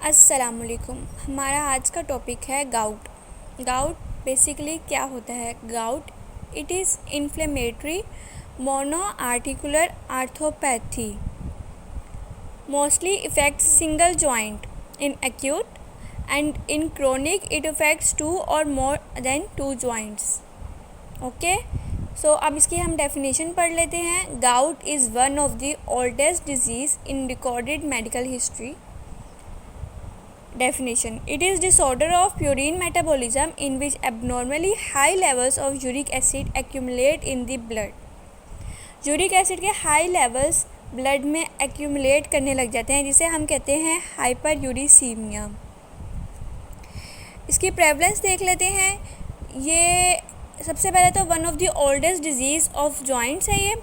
अस्सलामुअलैकुम। हमारा आज का टॉपिक है गाउट। गाउट बेसिकली क्या होता है? Gout it is inflammatory mono articular arthropathy, mostly affects single joint in acute and in chronic it affects two or more than two joints. Okay, so अब इसकी हम डेफिनेशन पढ़ लेते हैं। Gout is one of the oldest disease in recorded medical history. Definition: It is disorder of purine metabolism in which abnormally high levels of uric acid accumulate in the blood. Uric acid के high levels blood में accumulate करने लग जाते हैं, जिसे हम कहते हैं हाइपर यूरिसीमिया। इसकी प्रेवलेंस देख लेते हैं। ये सबसे पहले तो one of the oldest disease of joints है ये।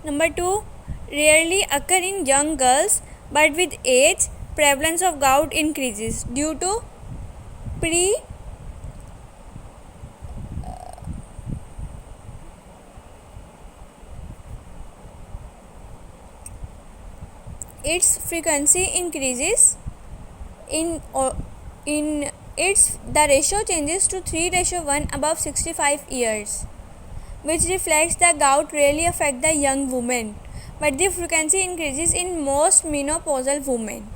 Number 2, rarely occur in young girls but with age prevalence of gout increases due to its frequency increases in its the ratio changes to 3:1 above 65 years, which reflects the gout rarely affect the young women but the frequency increases in most menopausal women.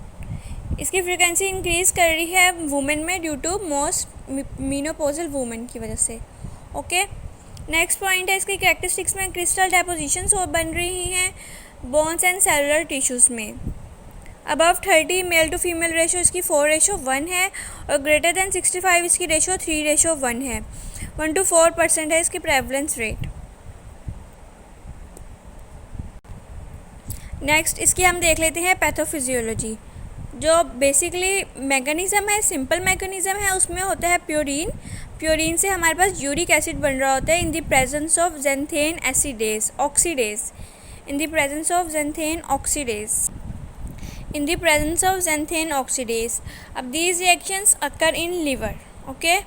इसकी frequency increase कर रही है women में due to most menopausal women की वजह से। Okay, next point है इसकी कैरेक्टरिस्टिक्स में क्रिस्टल डेपोजिशंस और बन रही हैं बोन्स एंड सेलुलर टिश्यूज़ में। Above 30 male to female ratio इसकी 4:1 है और ग्रेटर दैन 65 इसकी रेशो 3:1 है। 1 to 4% है इसकी प्रेवलेंस रेट। नेक्स्ट इसकी हम देख लेते हैं पैथोफिजियोलॉजी। जो बेसिकली मैकेनिज़्म है, सिंपल मैकेनिज़्म है, उसमें होता है प्योरीन। प्योरीन से हमारे पास यूरिक एसिड बन रहा होता है in the presence of xanthine acidase oxidase in the presence of xanthine oxidase अब these reactions occur in liver. Okay,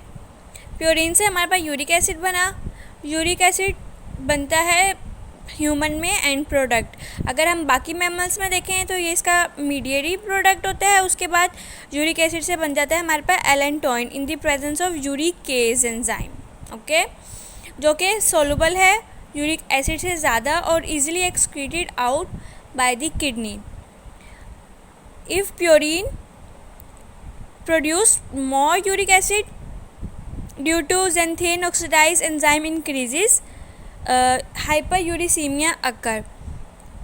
purine से हमारे पास यूरिक एसिड बना। यूरिक एसिड बनता है ह्यूमन में एंड प्रोडक्ट। अगर हम बाकी मैमल्स में देखें तो ये इसका मीडिएटरी प्रोडक्ट होता है। उसके बाद यूरिक एसिड से बन जाता है हमारे पास allantoin in the presence of uricase enzyme. Okay, जो कि सोलुबल है यूरिक एसिड से ज़्यादा और easily excreted out by the kidney. If purine produce more uric acid due to xanthine oxidase enzyme increases hyperuricemia occur.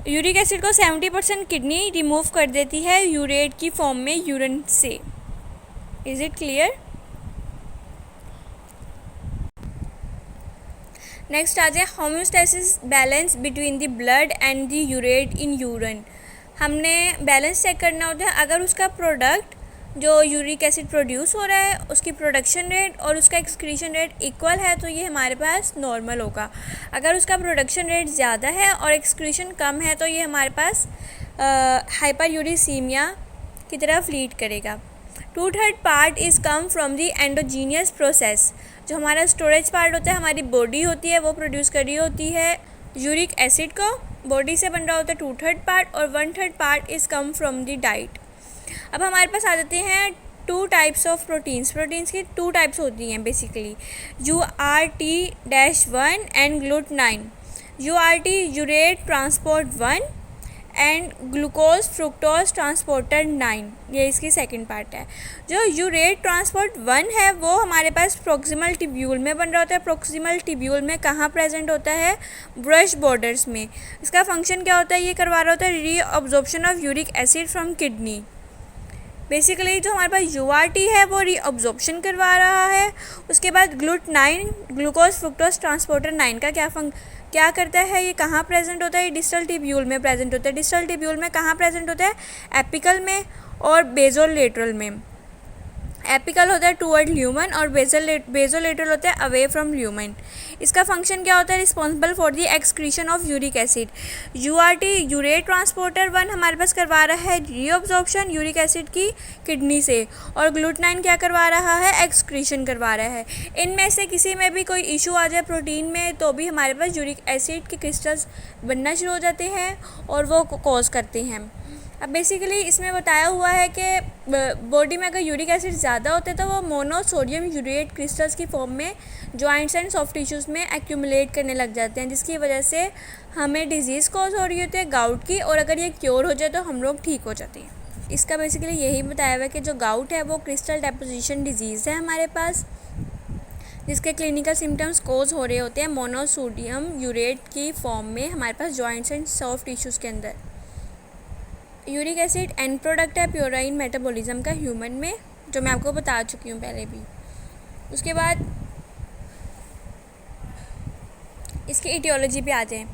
Uric acid को 70% kidney remove कर देती है यूरेट की फॉर्म में यूरिन से। Is it clear? नेक्स्ट आ जाए homeostasis balance between the blood and the urate in urine. हमने balance check करना होता है। अगर उसका प्रोडक्ट जो यूरिक एसिड प्रोड्यूस हो रहा है उसकी प्रोडक्शन रेट और उसका एक्सक्रीशन रेट इक्वल है तो ये हमारे पास नॉर्मल होगा। अगर उसका प्रोडक्शन रेट ज़्यादा है और एक्सक्रीशन कम है तो ये हमारे पास हाइपर यूरिसीमिया की तरफ लीड करेगा। 2/3 part is come from the endogenous process. जो हमारा स्टोरेज पार्ट होता है, हमारी बॉडी होती है, वो प्रोड्यूस कर रही होती है यूरिक एसिड को। बॉडी से बन रहा होता है 2/3 पार्ट और 1/3 part is come from the diet. अब हमारे पास आ जाते हैं 2 टाइप्स ऑफ प्रोटीन्स। प्रोटीन्स की 2 टाइप्स होती हैं basically, URT-1 and GLUT9। URT urate transport 1 and glucose fructose transporter 9, ये इसकी सेकंड पार्ट है। जो यूरेट ट्रांसपोर्ट 1 है वो हमारे पास प्रोक्सिमल टिब्यूल में बन रहा होता है। प्रोक्सिमल टिब्यूल में कहाँ प्रेजेंट होता है? ब्रश बॉर्डर्स में। इसका फंक्शन क्या होता है? ये करवा रहा होता है reabsorption of uric acid from kidney. Basically जो हमारे पास URT है वो रीअब्जॉर्प्शन करवा रहा है। उसके बाद GLUT9 ग्लूकोज फ्रुक्टोज ट्रांसपोर्टर 9 का क्या करता है? ये कहाँ प्रेजेंट होता है? डिस्टल टिब्यूल में प्रेजेंट होता है। डिस्टल टिब्यूल में कहाँ प्रेजेंट होता है? एपिकल में और बेसोलेटरल में। एपिकल होता है टूवर्ड ल्यूमन और बेसोलेटरल होता है अवे फ्रॉम ल्यूमन। इसका फंक्शन क्या होता है? Responsible for the excretion of uric acid. URT urate transporter 1 हमारे पास करवा रहा है रीअब्जॉर्प्शन यूरिक एसिड की किडनी से, और GLUT9 क्या करवा रहा है? एक्सक्रीशन करवा रहा है। इनमें से किसी में भी कोई इशू आ जाए प्रोटीन में तो भी हमारे पास यूरिक एसिड के क्रिस्टल्स बनना शुरू हो जाते हैं और वो कॉज करते हैं। अब बेसिकली इसमें बताया हुआ है कि बॉडी में अगर यूरिक एसिड ज़्यादा होते हैं तो वो मोनोसोडियम यूरेट क्रिस्टल्स की फॉर्म में जॉइंट्स एंड सॉफ्ट टिश्यूज़ में एक्यूमुलेट करने लग जाते हैं, जिसकी वजह से हमें डिजीज़ कॉज हो रही होती है गाउट की, और अगर ये क्योर हो जाए तो हम लोग ठीक हो जाते हैं। इसका बेसिकली यही बताया हुआ है कि जो गाउट है वो क्रिस्टल डेपोजिशन डिजीज़ है हमारे पास, जिसके क्लिनिकल सिम्टम्स कोज हो रहे होते हैं मोनोसोडियम यूरेट की फॉर्म में हमारे पास जॉइंट्स एंड सॉफ्ट टिश्यूज़ के अंदर। यूरिक एसिड एंड प्रोडक्ट है प्योराइन मेटाबॉलिज्म का ह्यूमन में, जो मैं आपको बता चुकी हूँ पहले भी। उसके बाद इसकी इटियोलॉजी पे आ जाएं।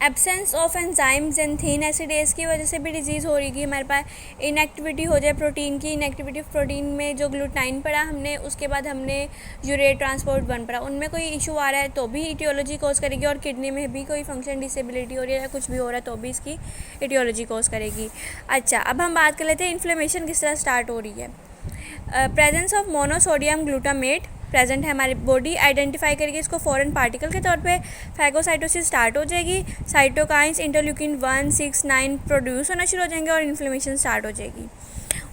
Absence of enzymes and thin acidase की वजह से भी डिजीज़ हो रही थी हमारे पास। इनएक्टिविटी हो जाए प्रोटीन की, इनएक्टिविटी ऑफ प्रोटीन में जो ग्लूटाइन पड़ा हमने, उसके बाद हमने यूरेट ट्रांसपोर्ट 1 पड़ा, उनमें कोई इशू आ रहा है तो भी इटियोलॉजी कॉज करेगी, और किडनी में भी कोई फंक्शन डिसेबिलिटी हो रही है या कुछ भी हो रहा है तो भी इसकी इटियोलॉजी कॉज करेगी। अच्छा, अब हम बात कर लेते हैं इन्फ्लेमेशन किस तरह स्टार्ट हो रही है। Presence of monosodium glutamate present है, हमारी बॉडी आइडेंटिफाई करेगी इसको फॉरेन पार्टिकल के तौर पे। फैगोसाइटोसिस स्टार्ट हो जाएगी, साइटोकाइंस इंटरल्यूकिन 1, 6, 9 प्रोड्यूस होना शुरू हो जाएंगे और इन्फ्लेमेशन स्टार्ट हो जाएगी।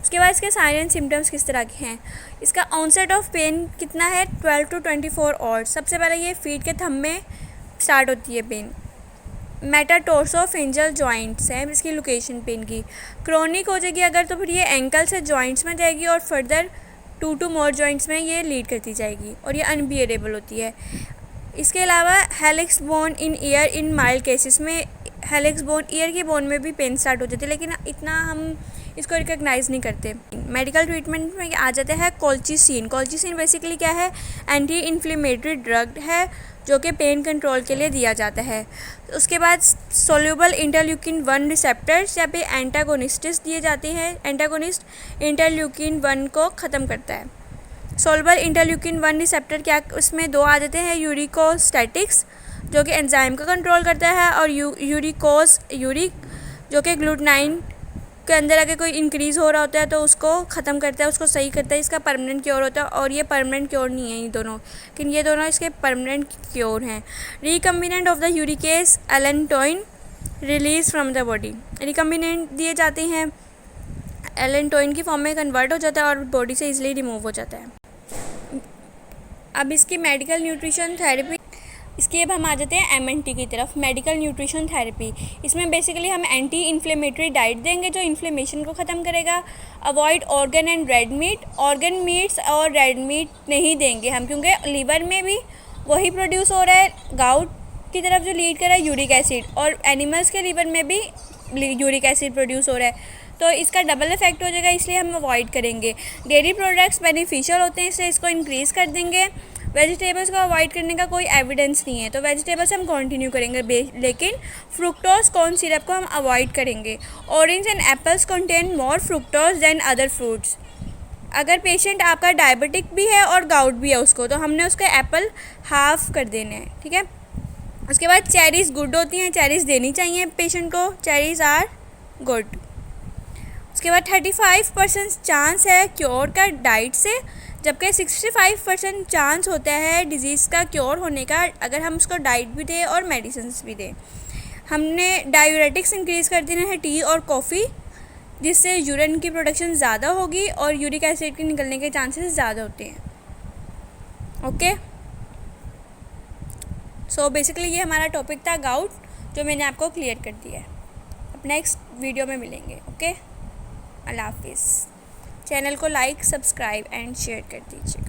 उसके बाद इसके साइन एंड सिम्टम्स किस तरह के हैं। इसका ऑनसेट ऑफ पेन कितना है, 12 to 24 आवर्स। सबसे पहले ये फीट के थंब में स्टार्ट होती है पेन। मेटाटोर्सोफिंजल जॉइंट्स है इसकी लोकेशन पेन की। क्रोनिक हो जाएगी अगर तो फिर ये एंकल से जॉइंट्स में जाएगी और फर्दर 2 to more जॉइंट्स में ये लीड करती जाएगी और ये अनबियरेबल होती है। इसके अलावा helix bone in year in mild cases में, हेलिक्स बोन ईयर की बोन में भी पेन स्टार्ट हो जाती है, लेकिन इतना हम इसको रिकग्नाइज़ नहीं करते। मेडिकल ट्रीटमेंट में आ जाते हैं कोल्चिसिन। कोल्चिसिन बेसिकली क्या है, एंटी इन्फ्लेमेटरी ड्रग है जो कि पेन कंट्रोल के लिए दिया जाता है। उसके बाद सोल्यूबल इंटरल्यूकिन 1 रिसेप्टर्स या फिर एंटागोनिस्टिस दिए जाते हैं। एंटागोनिस्ट इंटरल्यूकिन 1 को ख़त्म करता है। सोल्यूबल इंटरल्यूकिन 1 रिसेप्टर क्या, उसमें 2 आ जाते हैं, यूरिकोस्टैटिक्स जो कि एंजाइम को कंट्रोल करता है, और यूरिक जो कि ग्लूटामाइन के अंदर अगर कोई इंक्रीज़ हो रहा होता है तो उसको ख़त्म करता है, उसको सही करता है। इसका परमानेंट क्योर होता है, और ये परमानेंट क्योर नहीं है ये दोनों, लेकिन ये दोनों इसके परमानेंट क्योर हैं। Recombinant of the uricase allantoin release from the body. Recombinant दिए जाते हैं, एलेंटोइन की फॉर्म में कन्वर्ट हो जाता है और बॉडी से इजीली रिमूव हो जाता है। अब इसकी मेडिकल न्यूट्रिशन थेरेपी, इसकी अब हम आ जाते हैं MNT की तरफ, मेडिकल न्यूट्रिशन थेरेपी। इसमें बेसिकली हम एंटी इन्फ्लेमेटरी डाइट देंगे जो इन्फ्लेमेशन को ख़त्म करेगा। Avoid organ and red meat, organ meets और रेड मीट नहीं देंगे हम, क्योंकि लीवर में भी वही प्रोड्यूस हो रहा है, गाउट की तरफ जो लीड कर रहा है यूरिक एसिड, और एनिमल्स के लीवर में भी यूरिक एसिड प्रोड्यूस हो रहा है, तो इसका डबल इफेक्ट हो जाएगा, इसलिए हम अवॉइड करेंगे। डेयरी प्रोडक्ट्स बेनिफिशियल होते हैं, इसलिए इसको इंक्रीज़ कर देंगे। वेजिटेबल्स को अवॉइड करने का कोई एविडेंस नहीं है, तो वेजिटेबल्स हम कंटिन्यू करेंगे, लेकिन फ्रुक्टोज कॉर्न सिरप को हम अवॉइड करेंगे। Orange and apples contain more fructose than other fruits. अगर पेशेंट आपका डायबिटिक भी है और गाउट भी है उसको, तो हमने उसके एप्पल हाफ कर देने हैं, ठीक है। उसके बाद चेरीज़ गुड होती हैं, चेरीज़ देनी चाहिए पेशेंट को, चेरीज़ आर गुड। उसके बाद 35% चांस है क्योर का डाइट से, जबकि 65% चांस होता है डिजीज़ का क्योर होने का अगर हम उसको डाइट भी दें और मेडिसिन भी दें। हमने डायूरेटिक्स इंक्रीज़ कर देना है टी और कॉफ़ी, जिससे यूरिन की प्रोडक्शन ज़्यादा होगी और यूरिक एसिड के निकलने के चांसेस ज़्यादा होते हैं। ओके, सो बेसिकली ये हमारा टॉपिक था गाउट, जो मैंने आपको क्लियर कर दिया है। अब नेक्स्ट वीडियो में मिलेंगे। ओके, अल्लाह हाफिज़। चैनल को लाइक, सब्सक्राइब एंड शेयर कर दीजिएगा।